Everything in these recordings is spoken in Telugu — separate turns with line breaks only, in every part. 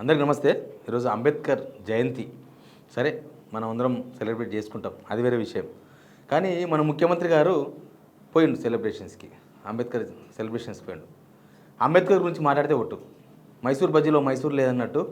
అందరికీ నమస్తే. ఈరోజు అంబేద్కర్ జయంతి. సరే, మనం అందరం సెలబ్రేట్ చేసుకుంటాం, అది వేరే విషయం. కానీ మన ముఖ్యమంత్రి గారు పోయిండు సెలబ్రేషన్స్కి, అంబేద్కర్ సెలబ్రేషన్స్కి పోయిండు. అంబేద్కర్ గురించి మాట్లాడితే ఒట్టు, మైసూర్ బజ్జీలో మైసూర్ లేదన్నట్టు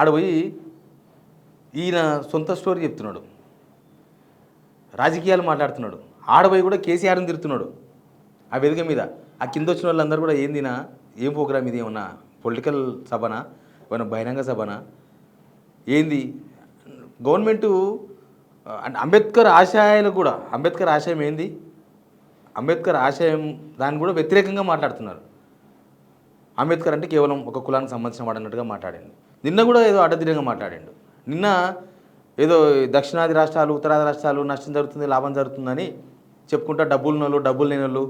ఆడపోయి ఈయన సొంత స్టోరీ చెప్తున్నాడు, రాజకీయాలు మాట్లాడుతున్నాడు. ఆడపోయి కూడా కేసీఆర్ని తిరుగుతున్నాడు ఆ వేదిక మీద. ఆ కింద వచ్చిన వాళ్ళందరూ కూడా ఏందినా, ఏం ప్రోగ్రామ్ ఇది, ఏమన్నా పొలిటికల్ సభనా, ఏమన్నా బహిరంగ సభనా, ఏంది గవర్నమెంటు? అంబేద్కర్ ఆశయాలు కూడా, అంబేద్కర్ ఆశయం ఏంది, అంబేద్కర్ ఆశయం దాన్ని కూడా వ్యతిరేకంగా మాట్లాడుతున్నారు. అంబేద్కర్ అంటే కేవలం ఒక కులానికి సంబంధించిన వాడు అన్నట్టుగా మాట్లాడండి. నిన్న కూడా ఏదో అడ్డదిడ్డంగా మాట్లాడిండు. నిన్న ఏదో దక్షిణాది రాష్ట్రాలు ఉత్తరాది రాష్ట్రాలు నష్టం జరుగుతుంది, లాభం జరుగుతుందని చెప్పుకుంటా డబ్బులు ఉన్నోళ్ళు డబ్బులు లేనోళ్ళు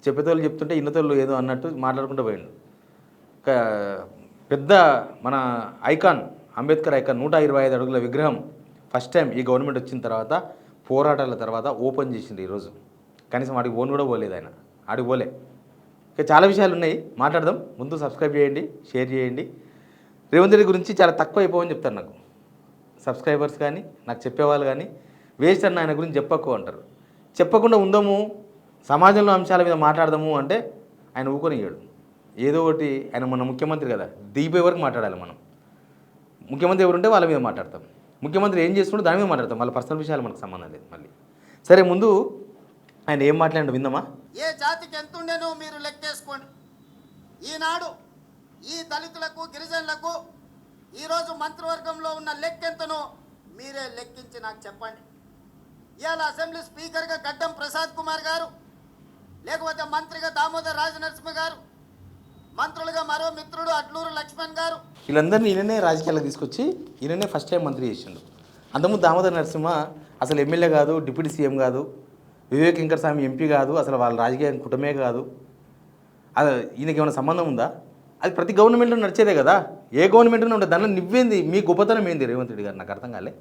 చెప్పేతోళ్ళు చెప్తుంటే ఇన్నతోళ్ళు ఏదో అన్నట్టు మాట్లాడుకుంటూ పోయిండు. పెద్ద మన ఐకాన్, అంబేద్కర్ ఐకాన్ 125 అడుగుల విగ్రహం ఫస్ట్ టైం ఈ గవర్నమెంట్ వచ్చిన తర్వాత, పోరాటాల తర్వాత ఓపెన్ చేసిండు ఈరోజు. కనీసం ఆడికి ఓన్ కూడా పోలేదు ఆయన, ఆడికి పోలే. ఇంకా చాలా విషయాలు ఉన్నాయి, మాట్లాడదాం. ముందు సబ్స్క్రైబ్ చేయండి, షేర్ చేయండి. రేవంత్ రెడ్డి గురించి చాలా తక్కువ అయిపోవని చెప్తారు నాకు సబ్స్క్రైబర్స్ కానీ, నాకు చెప్పేవాళ్ళు కానీ. వేస్ట్ అన్న, ఆయన గురించి చెప్పకు అంటారు. చెప్పకుండా ఉందాము, సమాజంలో అంశాల మీద మాట్లాడదాము అంటే ఆయన ఊకొనియ్యాడు. ఏదో ఒకటి, ఆయన మన ముఖ్యమంత్రి కదా, దిగిపోయే వరకు మాట్లాడాలి మనం. ముఖ్యమంత్రి ఎవరుంటే వాళ్ళ మీద మాట్లాడతాం, ముఖ్యమంత్రి ఏం చేస్తుంటే దాని మీద మాట్లాడతాం, వాళ్ళ పర్సనల్ విషయాలు మనకు సంబంధం లేదు మళ్ళీ. సరే, ముందు ఆయన ఏం మాట్లాడి విందామా?
ఏ జాతికి ఎంతుండేనో మీరు లెక్కేసుకోండి. ఈనాడు ఈ దళితులకు, గిరిజనులకు ఈరోజు మంత్రివర్గంలో ఉన్న లెక్కెంతనో మీరే లెక్కించి నాకు చెప్పండి. ఇవాళ అసెంబ్లీ స్పీకర్గా గడ్డం ప్రసాద్ కుమార్ గారు, లేకపోతే మంత్రిగా దామోదర్ రాజనరసింహ గారు, మంత్రులుగా మరో మిత్రుడు అడ్లూరు లక్ష్మణ్ గారు,
వీళ్ళందరినీ ఈయననే రాజకీయాలకు తీసుకొచ్చి ఈయననే ఫస్ట్ టైం మంత్రి చేసిండు. అంతకుముందు దామోదర్ నరసింహ అసలు ఎమ్మెల్యే కాదు, డిప్యూటీ సీఎం కాదు, వివేక్ వెంకటస్వామి ఎంపీ కాదు, అసలు వాళ్ళ రాజకీయ కుటుంబమే కాదు. అది ఈయనకి ఏమైనా సంబంధం ఉందా? అది ప్రతి గవర్నమెంట్లో నడిచేదే కదా, ఏ గవర్నమెంట్లో ఉంటుంది. దానిలో నువ్వేంది, మీ గొప్పతనం ఏంది రేవంత్ రెడ్డి గారు? నాకు అర్థం కాలే.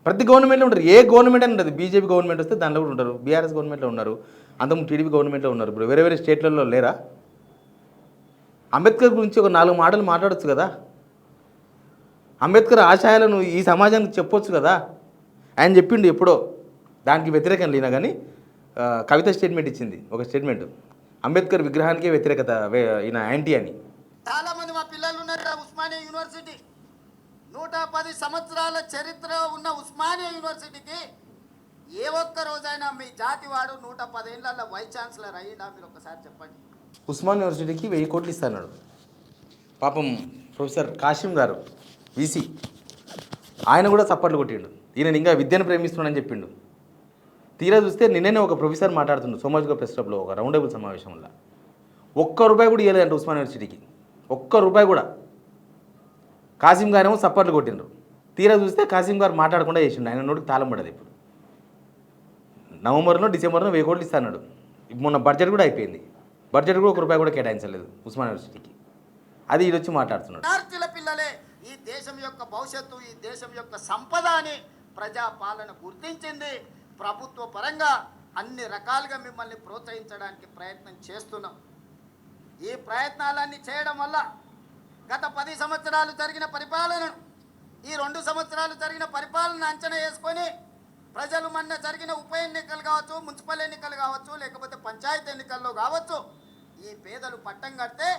ప్రతి గవర్నమెంట్లో ఉంటారు, ఏ గవర్నమెంట్ అని ఉంటుంది. బీజేపీ గవర్నమెంట్ వస్తే దానిలో కూడా ఉంటారు, బీఆర్ఎస్ గవర్నమెంట్లో ఉన్నారు, అంతకుముందు టీడీపీ గవర్నమెంట్లో ఉన్నారు, ఇప్పుడు వేరే వేరే స్టేట్లలో లేరా? అంబేద్కర్ గురించి ఒక 4 మాటలు మాట్లాడచ్చు కదా, అంబేద్కర్ ఆశయాలను ఈ సమాజానికి చెప్పొచ్చు కదా. ఆయన చెప్పిండు ఎప్పుడో, దానికి వ్యతిరేకం లేనా కానీ కవిత స్టేట్మెంట్ ఇచ్చింది, ఒక స్టేట్మెంట్, అంబేద్కర్ విగ్రహానికే వ్యతిరేకత, ఈయన యాంటీ అని.
చాలా మంది మా పిల్లలు ఉన్నారు ఉస్మానియా యూనివర్సిటీ. 110 సంవత్సరాల చరిత్ర ఉన్న ఉస్మానియా యూనివర్సిటీకి ఏ ఒక్క రోజైనా మీ జాతి వాడు 110 ఏళ్ళ వైస్ ఛాన్సలర్ అయ్యిందా? మీరు ఒకసారి చెప్పండి.
ఉస్మాన్ యూనివర్సిటీకి 1000 కోట్లు ఇస్తాడు పాపం ప్రొఫెసర్ కాశీం గారు, వీసీ. ఆయన కూడా చప్పట్లు కొట్టిండు, ఈయన ఇంకా విద్యను ప్రేమిస్తున్నాడని చెప్పిండు. తీరా చూస్తే నిన్ననే ఒక ప్రొఫెసర్ మాట్లాడుతుండు సోమాజిగూడ ప్రెస్ క్లబ్లో ఒక రౌండ్ టేబుల్ సమావేశంలో. ₹1 కూడా ఇవ్వలేదంట ఉస్మాన్ యూనివర్సిటీకి, ₹1 కూడా. కాశీం గారేమో చప్పట్లు కొట్టిండ్రు. తీరా చూస్తే కాశీం గారు మాట్లాడకుండా చేసిండు, ఆయన నోటికి తాళం పడదు. ఇప్పుడు నవంబర్లో డిసెంబర్లో 1000 కోట్లు ఇస్తాడు. మొన్న బడ్జెట్ కూడా అయిపోయింది, బడ్జెట్ కూడా ₹1 కూడా కేటాయించలేదు ఉస్మాన్ యూనివర్సిటీకి. అది ఈడొచ్చి మాట్లాడుతున్నాడు.
విద్యార్థుల పిల్లలే ఈ దేశం యొక్క భవిష్యత్తు, ఈ దేశం యొక్క సంపద అని ప్రజాపాలన గుర్తించింది. ప్రభుత్వ పరంగా అన్ని రకాలుగా మిమ్మల్ని ప్రోత్సహించడానికి ప్రయత్నం చేస్తున్నాం. ఈ ప్రయత్నాలన్నీ చేయడం వల్ల గత 10 సంవత్సరాలు జరిగిన పరిపాలనను, ఈ 2 సంవత్సరాలు జరిగిన పరిపాలన అంచనా వేసుకొని ప్రజలు మొన్న జరిగిన ఉప ఎన్నికలు కావచ్చు, మున్సిపల్ ఎన్నికలు కావచ్చు, లేకపోతే పంచాయతీ ఎన్నికల్లో కావచ్చు, ఈ పేదలు పట్టం కడితే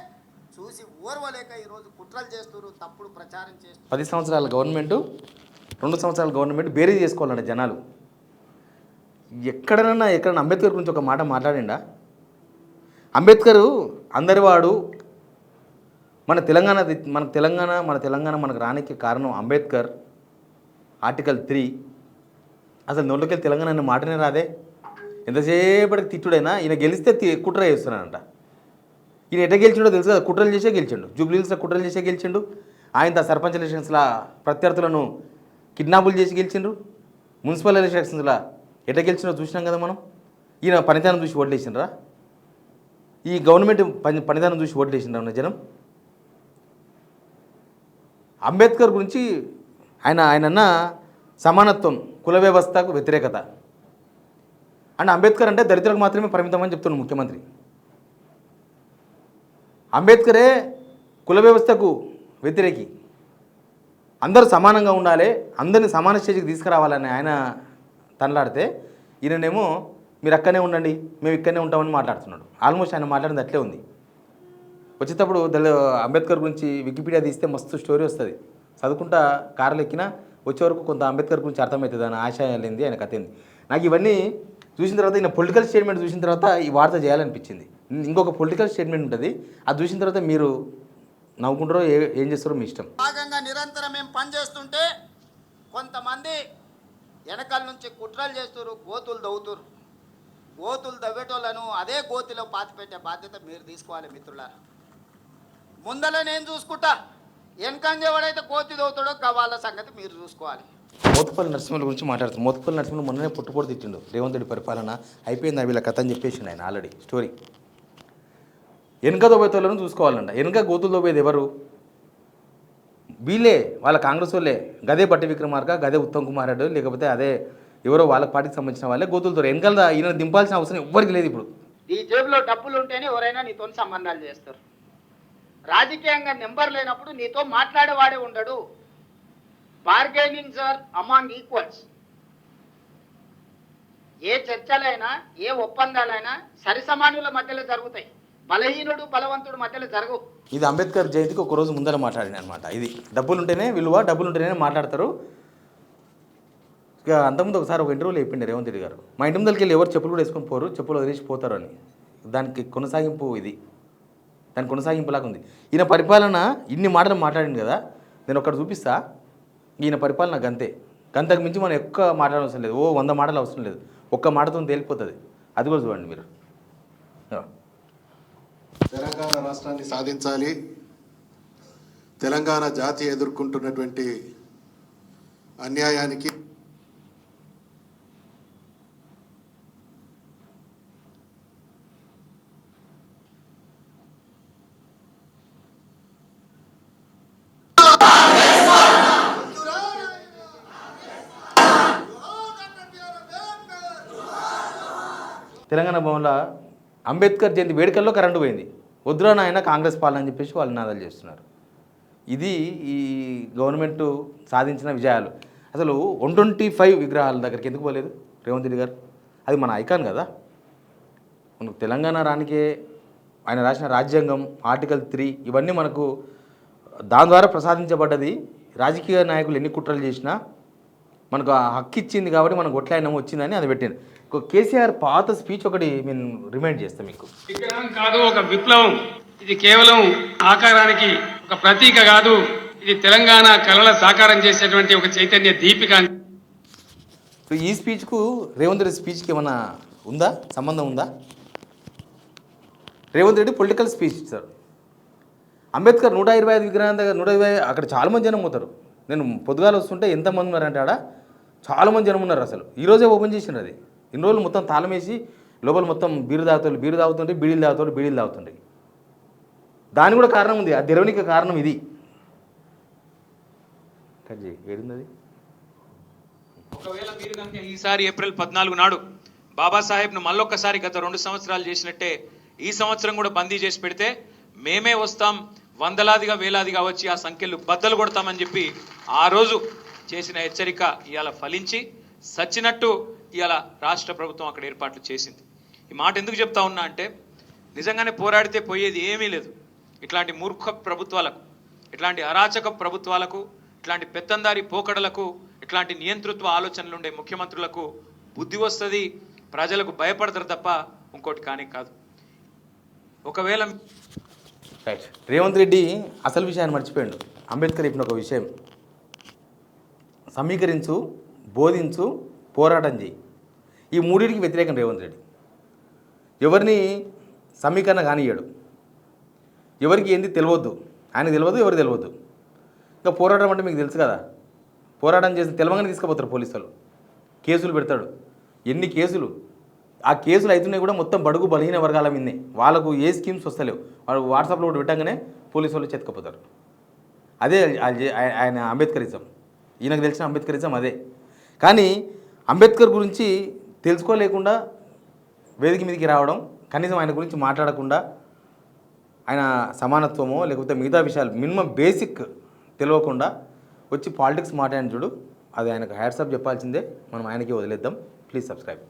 చూసి ఓర్వలేక ఈరోజు కుట్రలు చేస్తున్నారు, తప్పుడు ప్రచారం చేస్తున్నారు.
10 సంవత్సరాల గవర్నమెంటు, 2 సంవత్సరాల గవర్నమెంట్ బేరీ చేసుకోవాలంటే జనాలు. ఎక్కడైనా అంబేద్కర్ గురించి ఒక మాట మాట్లాడిండా? అంబేద్కరు అందరివాడు. మన తెలంగాణ మనకు రానికి కారణం అంబేద్కర్. ఆర్టికల్ 3 అసలు నోట్లోకి తెలంగాణ అనే మాటనే రాదే. ఎంతసేపటికి తిట్టుడైనా ఈయన గెలిస్తే కుట్ర చేస్తున్నాడంట. ఈయన ఎట్లా గెలిచిండో తెలుసు కదా, కుట్రలు చేసే గెలిచిండు. జూబ్లీహిల్స్లో కుట్రలు చేసే గెలిచిండు. ఆయన సర్పంచ్ ఎలక్షన్స్లో ప్రత్యర్థులను కిడ్నాపులు చేసి గెలిచిండ్రు. మున్సిపల్ ఎలక్షన్స్లో ఎట్లా గెలిచిండో చూసినాం కదా మనం. ఈయన పనితనం చూసి ఓట్లేసిండ్రా? ఈ గవర్నమెంట్ పనితనం చూసి ఓట్లేసిండ్రా జనం? అంబేద్కర్ గురించి ఆయన సమానత్వం, కుల వ్యవస్థకు వ్యతిరేకత. అండ్ అంబేద్కర్ అంటే దళితులకు మాత్రమే పరిమితం అని చెప్తున్నాడు ముఖ్యమంత్రి. అంబేద్కరే కుల వ్యవస్థకు వ్యతిరేకి, అందరూ సమానంగా ఉండాలి, అందరినీ సమాన స్టేజ్కి తీసుకురావాలని ఆయన తనలాడితే ఈయననేమో మీరు అక్కడనే ఉండండి, మేము ఇక్కడనే ఉంటామని మాట్లాడుతున్నాడు. ఆల్మోస్ట్ ఆయన మాట్లాడింది అట్లే ఉంది. వచ్చేటప్పుడు అంబేద్కర్ గురించి వికీపీడియా తీస్తే మస్తు స్టోరీ వస్తుంది, చదువుకుంటా కార్లు ఎక్కినా వచ్చే వరకు కొంత అంబేద్కర్ గురించి అర్థమవుతుంది అని ఆశ లేనిది ఆయన కథ ఏంది. నాకు ఇవన్నీ చూసిన తర్వాత ఈయన పొలిటికల్ స్టేట్మెంట్ చూసిన తర్వాత ఈ వార్త చేయాలనిపించింది. ఇంకొక పొలిటికల్ స్టేట్మెంట్ ఉంటుంది, అది చూసిన తర్వాత మీరు నవ్వుకుంటారో ఏం చేస్తారో మీ ఇష్టం.
భాగంగా నిరంతరం మేము పనిచేస్తుంటే కొంతమంది వెనకాల నుంచి కుట్రలు చేస్తున్నారు, గోతులు దవ్వుతున్నారు. గోతులు దవ్వేటోళ్ళను అదే గోతిలో పాతిపెట్టే బాధ్యత మీరు తీసుకోవాలి మిత్రులారా. ముందర నేను చూసుకుంటా, వెనకంగా ఎవడైతే గోతి దవ్వుతాడో వాళ్ళ సంగతి మీరు చూసుకోవాలి.
మోత్పల్లి నరసింహుల గురించి మాట్లాడుతారు. మోత్పల్లి నరసింహులు మొన్ననే పుట్టుపోటు తిట్టిండు, రేవంత్ రెడ్డి పరిపాలన అయిపోయింది వీళ్ళ కథ అని చెప్పేసి ఆయన ఆల్రెడీ స్టోరీ. వెనుక దోబేతోళ్ళను చూసుకోవాలంట. వెనుక గోతులు దోబేది ఎవరు? వీళ్ళే, వాళ్ళ కాంగ్రెస్ వాళ్ళే. గదే బట్టి విక్రమార్క, గదే ఉత్తమ్ కుమార్ రెడ్డి, లేకపోతే అదే ఎవరో వాళ్ళ పార్టీకి సంబంధించిన వాళ్ళే గోతులతో వెనకాల ఈయన దింపాల్సిన అవసరం ఎవ్వరికి లేదు. ఇప్పుడు
ఈ జేబులో డబ్బులు ఉంటేనే ఎవరైనా నీతో సంబంధాలు చేస్తారు. రాజకీయంగా నెంబర్ లేనప్పుడు నీతో మాట్లాడేవాడే ఉండడు. Bargainings are among equals. ఏ చర్చలైనా ఏ ఒప్పందాలైనా సరిసమానుల మధ్యలో జరుగుతాయి, బలహీనుడు బలవంతుడు మధ్యలో జరగవు.
ఇది అంబేద్కర్ జయంతికి ఒక రోజు ముందర మాట్లాడిన అనమాట. ఇది డబ్బులు ఉంటేనే విలువ, డబ్బులు ఉంటేనే మాట్లాడతారు. ఇక అంతకుముందు ఒకసారి ఒక ఇంటర్వ్యూలో చెప్పిండే రేవంత్ రెడ్డి గారు, మా ఇంటి ముందరికి వెళ్ళి ఎవరు చెప్పులు కూడా వేసుకొని పోరు, చెప్పులు వదిలేసి పోతారు అని. దానికి కొనసాగింపు ఇది, దాని కొనసాగింపులాగా ఉంది. ఈయన పరిపాలన ఇన్ని మాటలు మాట్లాడింది కదా, నేను ఒకటి చూపిస్తా. ఈయన పరిపాలన గంతే, గంతకు మించి మనం ఎక్కువ మాట్లాడడం అవసరం లేదు. 100 మాటలు అవసరం లేదు, ఒక్క మాటతో తేలిపోతుంది. అది కూడా చూడండి మీరు.
తెలంగాణ రాష్ట్రాన్ని సాధించాలి. తెలంగాణ జాతి ఎదుర్కొంటున్నటువంటి అన్యాయానికి
తెలంగాణ భవన్లో అంబేద్కర్ జయంతి వేడుకల్లో కరెంటు పోయింది. వద్దురా నాయన కాంగ్రెస్ పాలన అని చెప్పేసి వాళ్ళు నినాదాలు చేస్తున్నారు. ఇది ఈ గవర్నమెంట్ సాధించిన విజయాలు. అసలు 125 విగ్రహాల దగ్గరికి ఎందుకు పోలేదు రేవంత్ రెడ్డి గారు? అది మన ఐకాన్ కదా. మనకు తెలంగాణ రానికే ఆయన రాసిన రాజ్యాంగం, ఆర్టికల్ 3 ఇవన్నీ మనకు దాని ద్వారా ప్రసాదించబడ్డది. రాజకీయ నాయకులు ఎన్ని కుట్రలు చేసినా మనకు ఆ హక్కు ఇచ్చింది కాబట్టి మనకు ఒట్లాయనం వచ్చిందని అది పెట్టింది. కేసీఆర్ పాత స్పీచ్ ఒకటి నేను రిమైండ్ చేస్తాను మీకు.
విగ్రహం కాదు, ఒక విప్లవం. ఇది కేవలం ఆకారానికి ఒక ప్రతీక కాదు, ఇది తెలంగాణ కళల సాకారం చేసేటువంటి ఒక చైతన్య దీపిక.
సో ఈ స్పీచ్కు రేవంత్ రెడ్డి స్పీచ్కి ఏమైనా ఉందా, సంబంధం ఉందా? రేవంత్ రెడ్డి పొలిటికల్ స్పీచ్ ఇచ్చారు. అంబేద్కర్ 125 విగ్రహం దగ్గర 125 అక్కడ చాలామంది జనం పోతారు. నేను పొద్దుగాలు వస్తుంటే ఎంతమంది ఉన్నారంటే ఆడ చాలామంది జనం ఉన్నారు. అసలు ఈరోజే ఓపెన్ చేసినారు అది. ఇన్ని రోజులు మొత్తం తాళం వేసి లోపల మొత్తం బీరు తాగుతుంటే బీడీలు తాగుతుండే. దాని కూడా కారణం ఉంది, ఆ తెరవనికి కారణం ఇది. ఏడున్నది.
ఒకవేళ మీరు కనుక ఈసారి ఏప్రిల్ 14 నాడు బాబాసాహెబ్ను మళ్ళొక్కసారి గత 2 సంవత్సరాలు చేసినట్టే ఈ సంవత్సరం కూడా బందీ చేసి పెడితే మేమే వస్తాం, వందలాదిగా వేలాదిగా వచ్చి ఆ సంఖ్యలు బద్దలు కొడతామని చెప్పి ఆ రోజు చేసిన హెచ్చరిక ఇవాళ ఫలించి సచ్చినట్టు ఇవాళ రాష్ట్ర ప్రభుత్వం అక్కడ ఏర్పాట్లు చేసింది. ఈ మాట ఎందుకు చెప్తా ఉన్నా అంటే నిజంగానే పోరాడితే పోయేది ఏమీ లేదు. ఇట్లాంటి మూర్ఖ ప్రభుత్వాలకు, ఇట్లాంటి అరాచక ప్రభుత్వాలకు, ఇట్లాంటి పెత్తందారి పోకడలకు, ఇట్లాంటి నియంతృత్వ ఆలోచనలు ఉండే ముఖ్యమంత్రులకు బుద్ధి వస్తుంది, ప్రజలకు భయపడతారు తప్ప ఇంకోటి కానీ కాదు. ఒకవేళ
రైట్, రేవంత్ రెడ్డి అసలు విషయాన్ని మర్చిపోయాడు. అంబేద్కర్ చెప్పిన ఒక విషయం, సమీకరించు, బోధించు, పోరాటం చేయి. ఈ మూడింటికి వ్యతిరేకం రేవంత్ రెడ్డి. ఎవరిని సమీకరణ కానియ్యాడు, ఎవరికి ఏంది తెలియవద్దు, ఆయనకు తెలియదు, ఎవరు తెలియవద్దు. ఇంకా పోరాటం అంటే మీకు తెలుసు కదా, పోరాటం చేసి తెలవంగానే తీసుకుపోతారు పోలీసులు, కేసులు పెడతాడు. ఎన్ని కేసులు, ఆ కేసులు అవుతున్నాయి కూడా మొత్తం బడుగు బలహీన వర్గాల మీదనే. వాళ్ళకు ఏ స్కీమ్స్ వస్తలేవు, వాళ్ళు వాట్సాప్లో ఒకటి పెట్టగానే పోలీసు వాళ్ళు చెతకపోతారు. అదే ఆయన అంబేద్కరిజం. ఈయనకు తెలిసిన అంబేద్కరిజం అదే. కానీ అంబేద్కర్ గురించి తెలుసుకోలేకుండా వేదిక మీదకి రావడం, కనీసం ఆయన గురించి మాట్లాడకుండా ఆయన సమానత్వమో లేకపోతే మిగతా విషయాలు మినిమం బేసిక్ తెలియకుండా వచ్చి పాలిటిక్స్ మాట్లాడిన చూడు, అది ఆయనకు హ్యాట్సాప్ చెప్పాల్సిందే. మనం ఆయనకి వదిలేద్దాం. Please subscribe.